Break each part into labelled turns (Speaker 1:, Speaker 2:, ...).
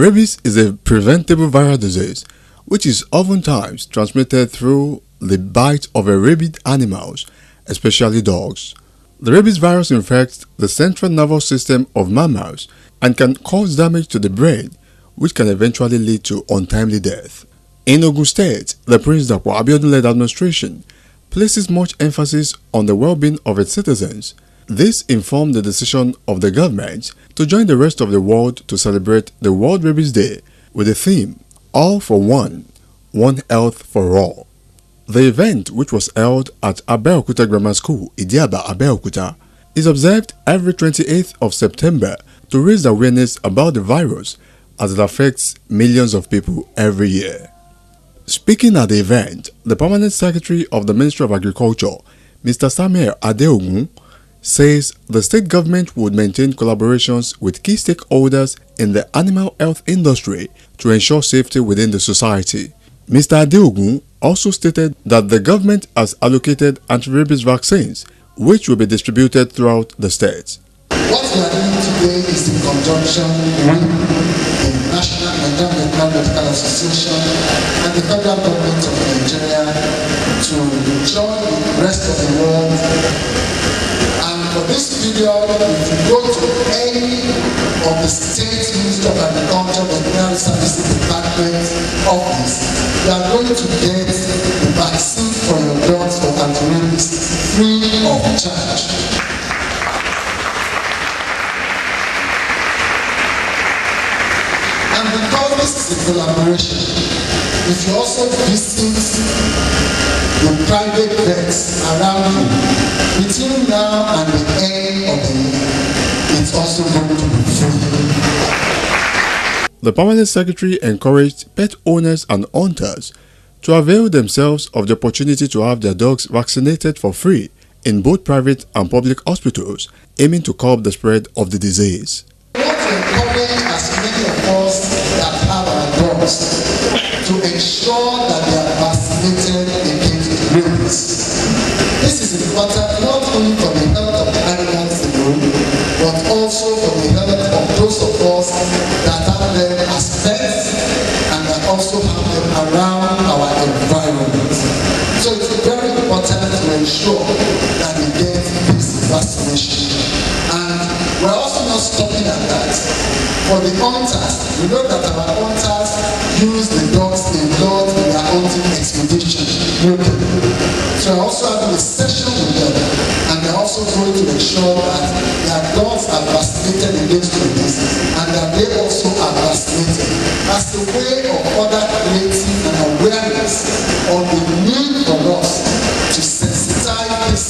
Speaker 1: Rabies is a preventable viral disease which is oftentimes transmitted through the bite of rabid animals, especially dogs. The rabies virus infects the central nervous system of mammals and can cause damage to the brain, which can eventually lead to untimely death. In Ogun State, the Prince NTA Abeokuta-led administration places much emphasis on the well-being of its citizens. This informed the decision of the government to join the rest of the world to celebrate the World Rabies Day with the theme, All for One, One Health for All. The event, which was held at Abeokuta Grammar School, Idiaba, Abeokuta, is observed every 28th of September to raise awareness about the virus as it affects millions of people every year. Speaking at the event, the Permanent Secretary of the Ministry of Agriculture, Mr. Samuel Adeogun, says the state government would maintain collaborations with key stakeholders in the animal health industry to ensure safety within the society. Mr. Adeogun also stated that the government has allocated anti-rabies vaccines, which will be distributed throughout the state.
Speaker 2: What we are doing today is in conjunction with the National Medical Association and the federal government of Nigeria to join the rest of the world. And for this period, if you go to any of the state Ministry of Agriculture, the Veterinary Services Department office, you are going to get the vaccine for your dogs for anti-rabies free of charge. And because this is a collaboration, if you also visit the private vets around you, between now and the end of the year, it's also going to be free.
Speaker 1: The Permanent Secretary encouraged pet owners and hunters to avail themselves of the opportunity to have their dogs vaccinated for free in both private and public hospitals, aiming to curb the spread of the disease.
Speaker 2: We want to encourage as many of us that have our dogs to ensure that they are vaccinated against rabies. This is important not only for the health of the animals alone, but also for the health of those of us that have them as pets and that also have them around our environment. So it's very important to ensure that we get this vaccination. And we're also not stopping at that. For the hunters, we know that our hunters use the dogs a lot in their hunting expedition. So we're also having a session with them, and they're also going to ensure that their dogs are vaccinated against rabies and that they also are vaccinated as a way of further creating an awareness on the need for us to sensitize this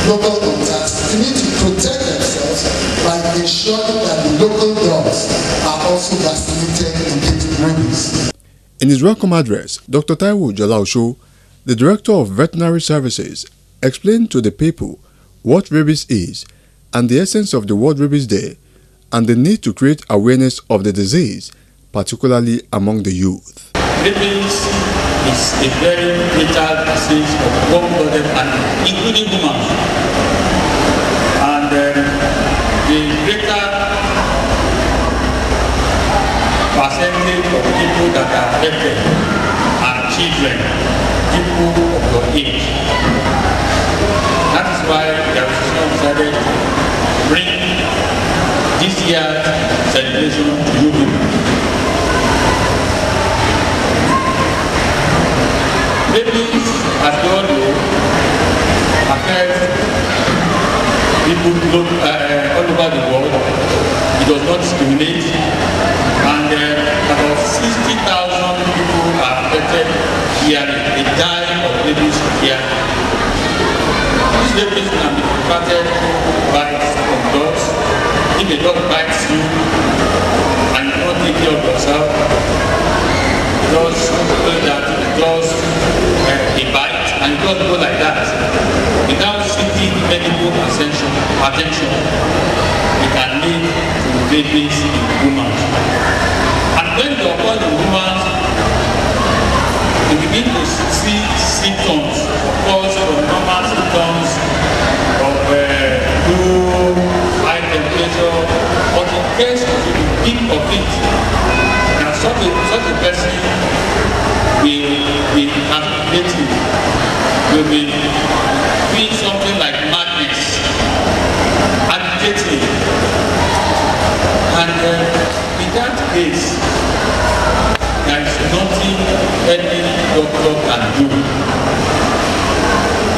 Speaker 2: local hunters to need to protect themselves by ensuring that the local dogs are also vaccinated against rabies.
Speaker 1: In his welcome address, Dr. Taiwo Jalausho, the Director of Veterinary Services, explained to the people what rabies is and the essence of the World Rabies Day and the need to create awareness of the disease, particularly among the youth.
Speaker 3: Rabies is a very fatal disease of warm-blooded animals, including humans. And the greater percentage of people that are affected are children, people of your age. That is why the association decided to bring this year's celebration to you people. Rabies, as we all know, affects people all over the world. It does not discriminate, and about 60,000 people are affected yearly. They die of rabies yearly. This rabies can be contracted through bites from dogs. If a dog bites you and you don't take care of yourself, just know that it does a bite and it does go like that. Without seeking medical attention, it can lead to rabies in humans. And when you occur in humans, you begin to see symptoms, of course, from normal symptoms of flu, high temperature, but in case of the peak of it, such a person will be calculating, will be doing something like madness, agitating, and in that case, there is nothing any doctor can do.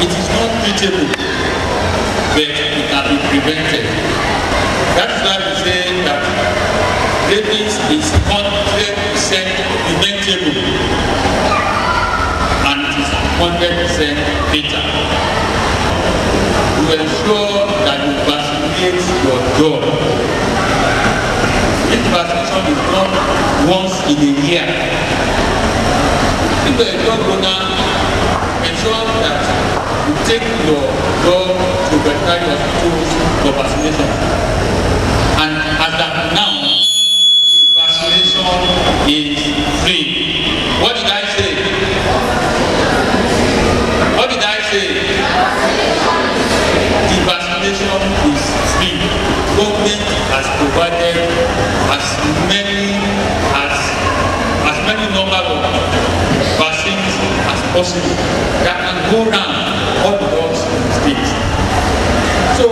Speaker 3: It is not treatable, but it can be prevented. That's why we say that rabies is 100% preventable and it is 100% fatal. To ensure that you vaccinate your dog. This vaccination is done once in a year. If you are a dog owner, ensure that you take your dog to veterinary hospitals for vaccination. And as of now, vaccination is free. What did I say? What did I say? The vaccination is free. Government has provided as many number of vaccines as possible that can go round all the dogs in the state. So,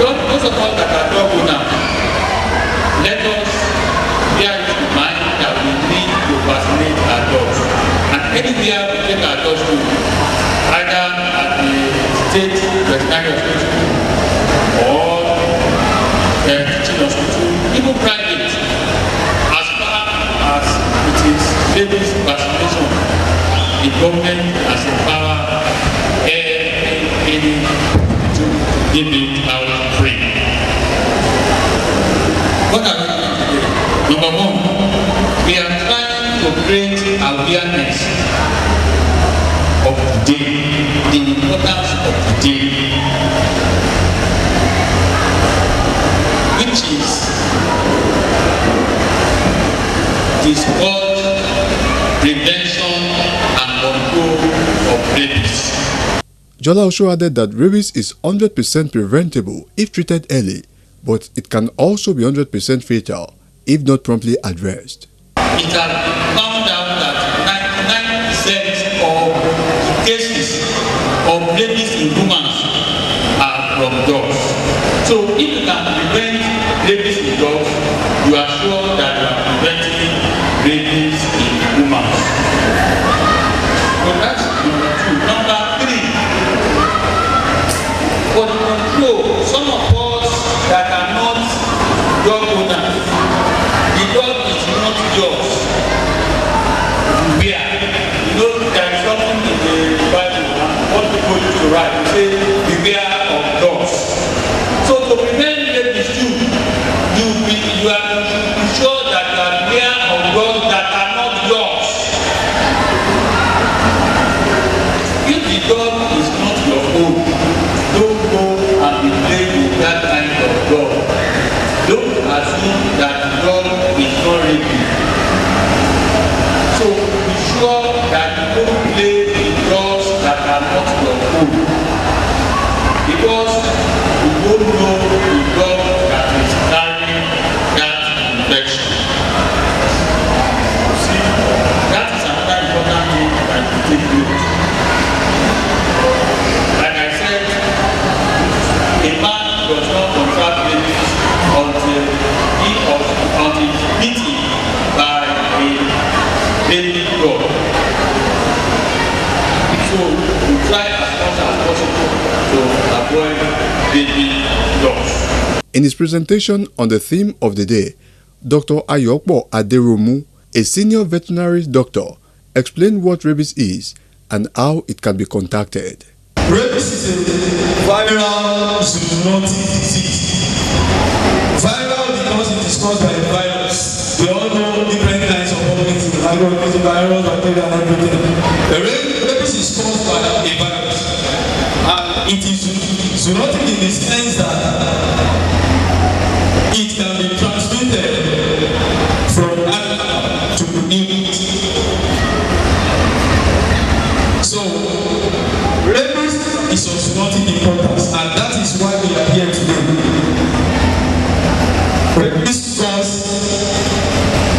Speaker 3: those of us that are dog owners, let us bear it in mind that we need to vaccinate our dogs. And anywhere we take our dogs to, either at the state veterinary hospital or teaching hospital, even private, as far as it is rabies vaccination, the government has empowered any to give it out free. What are we doing today? Number one, we are trying to create awareness of the day, the importance of the day, which is called prevention and control of rabies.
Speaker 1: Jola also added that rabies is 100% preventable if treated early, but it can also be 100% fatal if not promptly addressed.
Speaker 3: It has been found out that 99% of cases of rabies in humans are from dogs. So if you can prevent rabies in dogs, you are sure that you are preventing rabies in humans. So that's number two. Number three, for the control, some of us that are not dog owners, the dog is not yours. Where? You know, there is something in the Bible, what people used to write, they say, beware of dogs. So to prevent rabies too, you are sure that you are aware of dogs that are not yours. If the dog is not your own, don't go and be playing with that kind of dog. Don't assume that the dog is not ready. So be sure that you don't play with dogs that are not your own. Because you don't know the dog that is carrying that infection. See, that is another important thing that you take note. Like I said, a man does not contract rabies until he is bitten by a baby dog. So we try as much as possible to avoid baby dogs.
Speaker 1: In his presentation on the theme of the day, Dr. Ayokbo Aderomu, a senior veterinary doctor, explained what rabies is and how it can be contacted.
Speaker 2: Rabies is a viral zoonotic disease. Viral because it is caused by a virus. We all know different kinds of organisms, microorganisms, virus, bacteria, and everything. The rabies is caused by a virus. And it is zoonotic in the sense that it can be transmitted from animal to human. So, rabies is of zoonotic importance, and that is why we are here today. Rabies causes,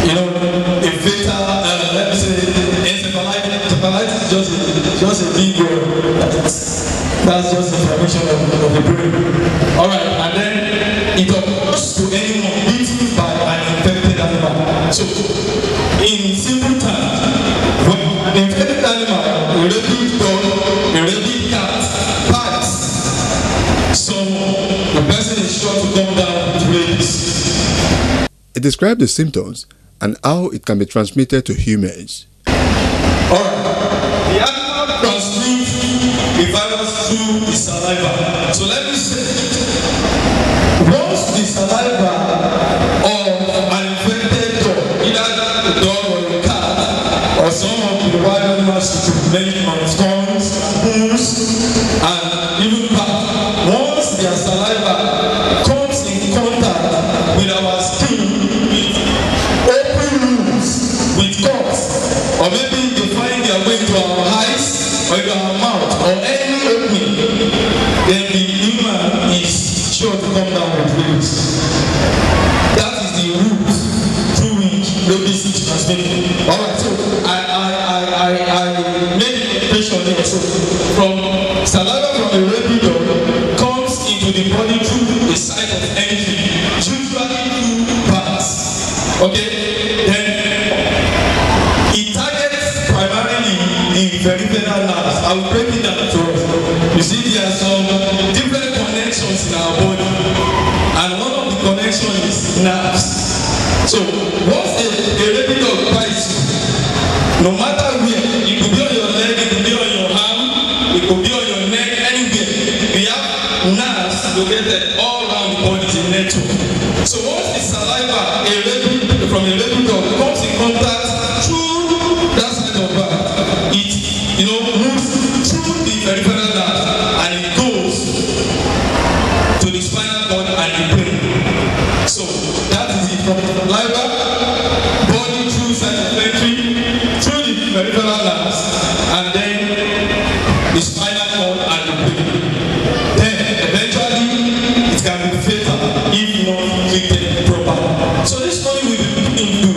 Speaker 2: a
Speaker 4: just a big that's just inflammation of the brain. Alright, and then it occurs to anyone bitten by an infected animal. So, in simple terms, when an infected animal, a rabid dog, a rabid cat, bites someone, the person is sure to come down with rabies.
Speaker 1: It describes the symptoms and how it can be transmitted to humans.
Speaker 4: Alright, the animal transmits the virus through the saliva. So let me say, once the saliva of an infected dog, either a dog or a cat, or some of the wild animals, many scones, spoons, and even bats, once their saliva comes in contact with our skin, with open wounds, with cuts, or maybe they find their way to our eyes, or to our mouth, or any opening, then the human is sure to come down with rabies. That is the route through which rabies is transmitted. Alright, so I made an impression here. So from saliva from a rabid dog comes into the body through a site of entry, usually through parts. Okay? Then it targets primarily the peripheral nerves. I will break it down to us. You see, there are some different connections in our body, and one of the connections is nerves. So once a rabid dog bites you, no matter where, it could be on your leg, it could be on your arm, it could be on your neck, anywhere. We have nerves located all around the body, the network. So once the saliva from a rabid dog comes in contact through that side of back, it moves through the peripheral nerve and it goes to the spinal cord and the brain. So that is it, from the saliva, body through side of entry, through the peripheral nerves, and then the spinal cord and the brain. Then eventually it can be fatal if not treated properly. So this morning we will be looking into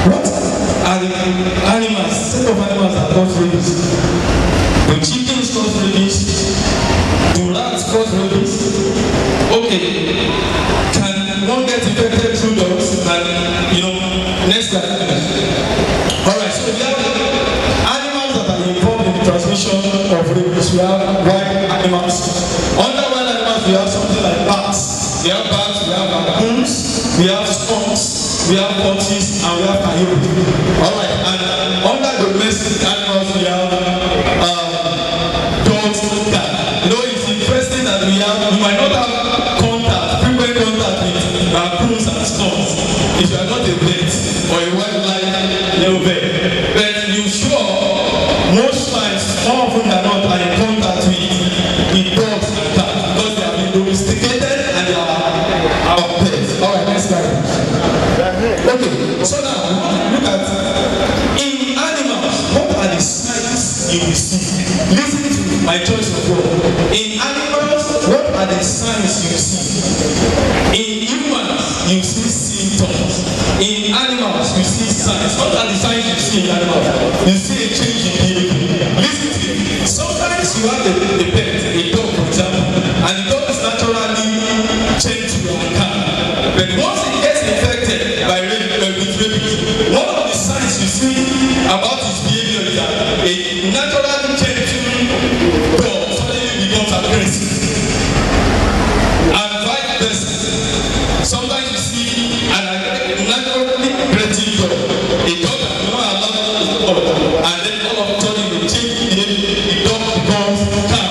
Speaker 4: what are the animals, set of animals that cause rabies. The chickens cause rabies, the rats cause rabies. Okay, can one get infected through dogs? And next time. Alright, so we have animals that are involved in the transmission of rabies. We have wild animals. Under wild animals, we have something like bats. We have bats, we have raccoons, we have skunks, we have foxes, and we have coyotes. Alright, and under domestic animals, we have dogs and cats. It's interesting that we might not have frequent contact with raccoons and skunks if you are not a vet or a wildlife vet. But you sure most times, more often than not, are in contact with dogs and cats because they have been domesticated and they are our pets. Alright, next slide. Okay, so now look at in animals, what are the signs you see? Listen to my choice of word. In animals, what are the signs you see? In humans, you see symptoms. In animals, you see signs. What are the signs you see in animals? You see a change in behavior. Listen to me. Sometimes you have a pet, a dog for example, and the dog is naturally chained to your car. But once it gets infected by with rabies, one of the signs you see about his behavior is that a naturally chained dog suddenly becomes aggressive. And vice versa. Sometimes you see an naturally aggressive dog, a dog that you not allow to dog, and then all of a sudden they change behavior, the dog becomes calm,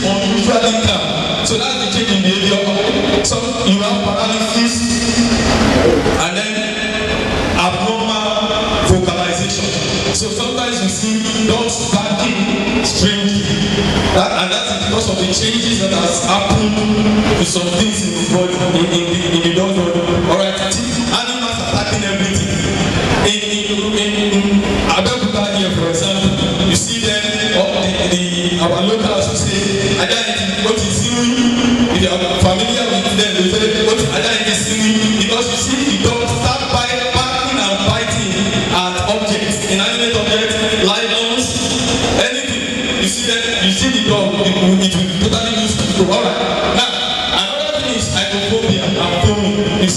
Speaker 4: unusually calm. So that's the change in behavior. Some you have paralysis, and then abnormal vocalization. So sometimes you see dogs barking strangely, and that is because of the changes that has happened to some things in the body, in the dog's body. Alright, animals attacking everything. In Abeokuta here, for example, you see them, our locals will say, what is doing? If you are familiar with them, they say, what is doing? Because you see the dog start barking and biting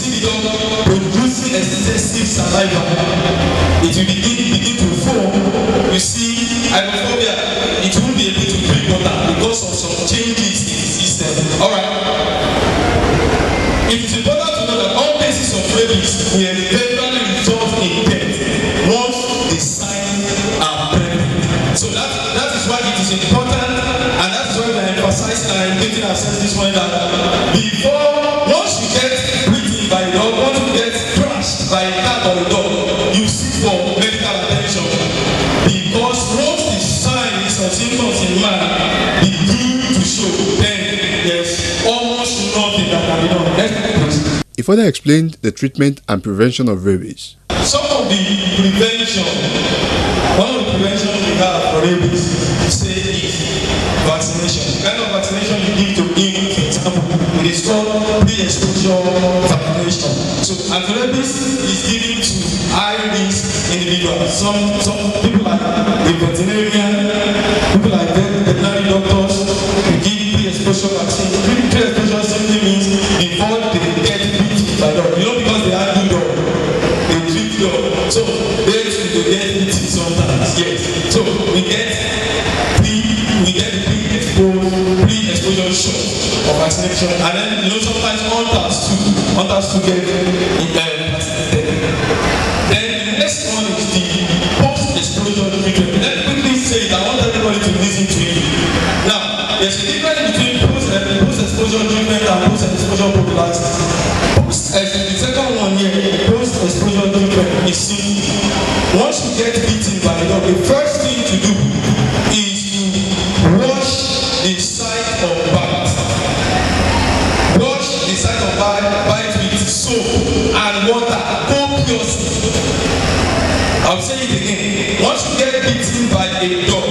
Speaker 4: see the dog producing excessive saliva. It will begin to form. You see, hydrophobia, it won't be able to drink water because of some changes in the system. Alright. It is important to know that all cases of rabies will eventually result in death once the signs are present. So that is why it is important, and that is why we are emphasizing and getting ourselves this point that once you get bitten by a dog, once you get crushed by a cat or a dog, you seek for medical attention, because once the signs or symptoms in man begin to show, then there's almost nothing that can be done.
Speaker 1: He further explained the treatment and prevention of rabies.
Speaker 4: Some of the prevention, one of the prevention we have for rabies, say, is vaccination. The kind of vaccination you give to him, for example, it is called pre-exposure vaccination. So anti-rabies is given to high-risk individuals. Some people like the veterinarian, people like veterinary doctors, who give pre-exposure vaccine. Pre-exposure simply means before they get bitten by dog. You know, because they are good dog, they treat dog. So they will get bitten sometimes. Yes. So we get pre-exposure shot of vaccination, and then sometimes hunters to get vaccinated. Then the next one is the post-exposure treatment. Let me quickly say it. I want everybody to listen to it. Now, there's a difference between post-exposure treatment and post-exposure prophylaxis. The second one here, post-exposure treatment, is simple. Once you get bitten by a dog, the first thing to do is to wash the site of bite. Wash the site of bite with soap and water copiously. I'll say it again. Once you get bitten by a dog,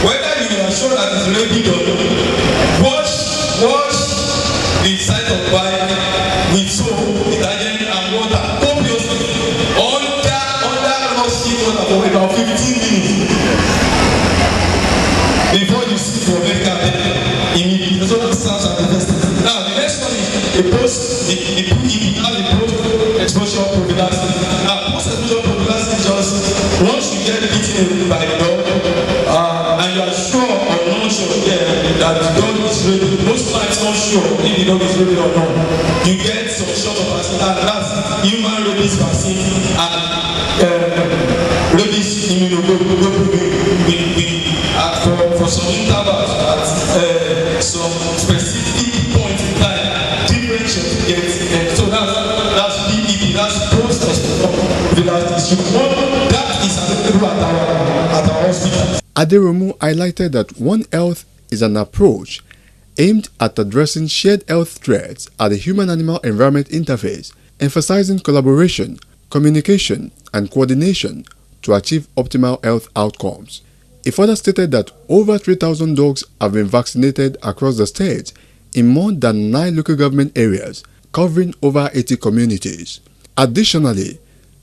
Speaker 4: whether you are sure that it's rabid or not, wash the site of bite with soap, detergent and water copiously under rusty water for about 15 minutes before you see your medical attention immediately. That's what sounds like the first thing. Now the next one is the post-exposure prophylaxis. Now post-exposure prophylaxis is just once you get bitten by a dog and you are sure or not sure that the dog is ready. Most times not sure if the dog is ready or not. You get some sort of vaccine, and that's human rabies vaccine and rabies immunoglobulin for some intervals at some specific point in time, different shots get so that's PEP, that's post-exposure prophylaxis. That is available at our hospital.
Speaker 1: Aderomu highlighted that One Health is an approach aimed at addressing shared health threats at the human-animal environment interface, emphasizing collaboration, communication, and coordination to achieve optimal health outcomes. He further stated that over 3,000 dogs have been vaccinated across the state in more than 9 local government areas, covering over 80 communities. Additionally,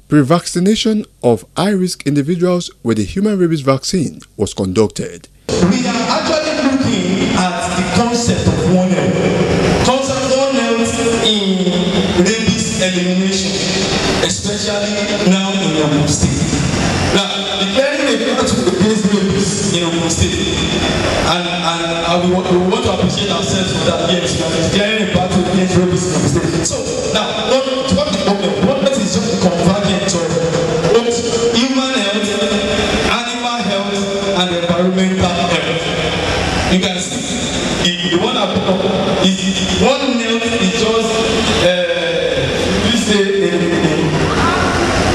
Speaker 1: pre-vaccination of high-risk individuals with the human rabies vaccine was conducted.
Speaker 4: We are actually looking at the concept of One Health. Concept One Health in rabies elimination, especially now in Ogun State. Now, declaring a battle against rabies in Ogun State, and we want to appreciate ourselves for that. Yes, we are declaring a battle against rabies in Ogun State. So now, what the problem? What is just the convergence of both human health, animal health, and environmental health. You can see the one that is One Health is just we say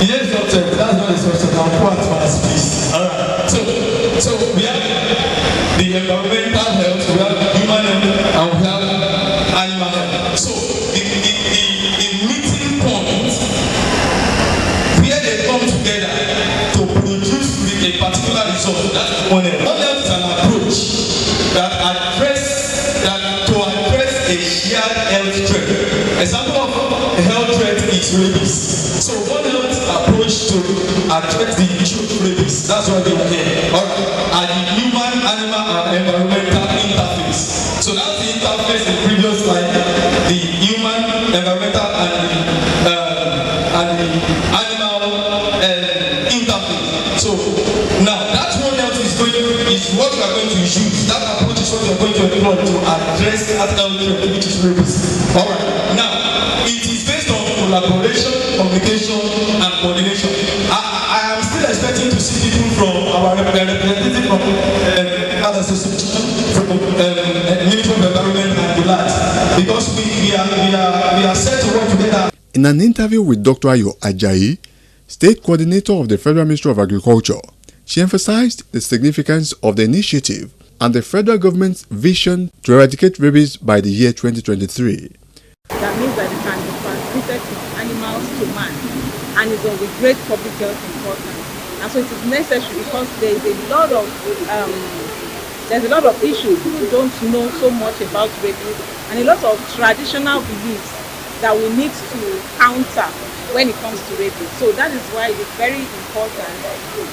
Speaker 4: yes, doctor. That's not the source of our part, please. Alright. So we have the environmental health, we have human health, and we have animal health. So the meeting point where they come together to produce a particular result. That's One Health. One Health is an approach that to address a shared health threat. Example of a health threat is rabies. So One Health approach to address the issue of rabies. That's why they are here. Alright. And the human, animal, and environmental interface. So that's the interface in the previous slide. The human, environmental, and the animal interface. So now that one health is what we are going to use. That approach is what we are going to employ to address that health trend, which is rabies. All right. Now it is based on collaboration, communication, and coordination. I am still expecting to see people from our representative from Ministry of Environment and the likes, because we are set to work together.
Speaker 1: In an interview with Dr. Ayo Ajayi, State Coordinator of the Federal Ministry of Agriculture, she emphasized the significance of the initiative and the federal government's vision to eradicate rabies by the year 2023.
Speaker 5: That means that it can be transmitted from animals to man, and is of great public health importance. And so it is necessary because there is a lot of issues. People don't know so much about rabies, and a lot of traditional beliefs that we need to counter when it comes to rabies. So that is why it is very important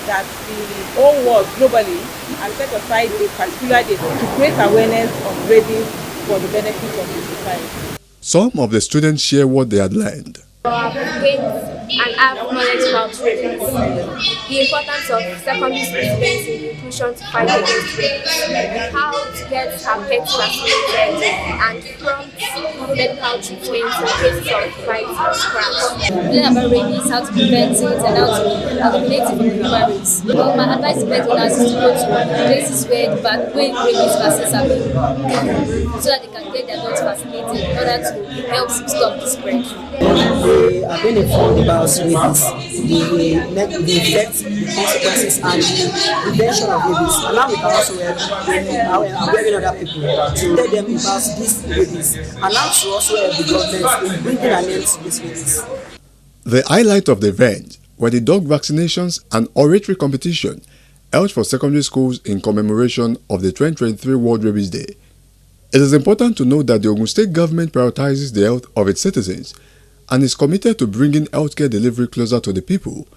Speaker 5: that the whole world globally has set aside a particular day to create awareness of rabies for the benefit of the society.
Speaker 1: Some of the students share what they had learned.
Speaker 6: And have knowledge about rabies, the importance of secondary school students in inclusion to fight against rabies, how to get our pets vaccinated, and prompt medical treatment in cases of bites and scratch.
Speaker 7: Learn about rabies, how to prevent it, and how to eliminate it from the human race. Well, my advice to pet owners is to go to places where rabies vaccines are being given, so that they can get their dogs vaccinated in order to help stop the spread.
Speaker 8: I've been informed about rabies, the effects, the consequences, and the prevention of rabies. And now we can also help other people to tell them about this rabies, and now to also help the government in bringing an end to this rabies.
Speaker 1: The highlight of the event were the dog vaccinations and oratory competition held for secondary schools in commemoration of the 2023 World Rabies Day. It is important to note that the Ogun State government prioritizes the health of its citizens and is committed to bringing healthcare delivery closer to the people,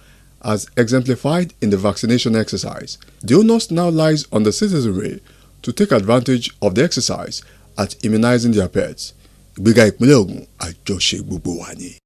Speaker 1: as exemplified in the vaccination exercise. The onus now lies on the citizenry to take advantage of the exercise at immunizing their pets. Ìgbéga ìpínlẹ̀ Ògùn àjọṣe gbogbo wa ni.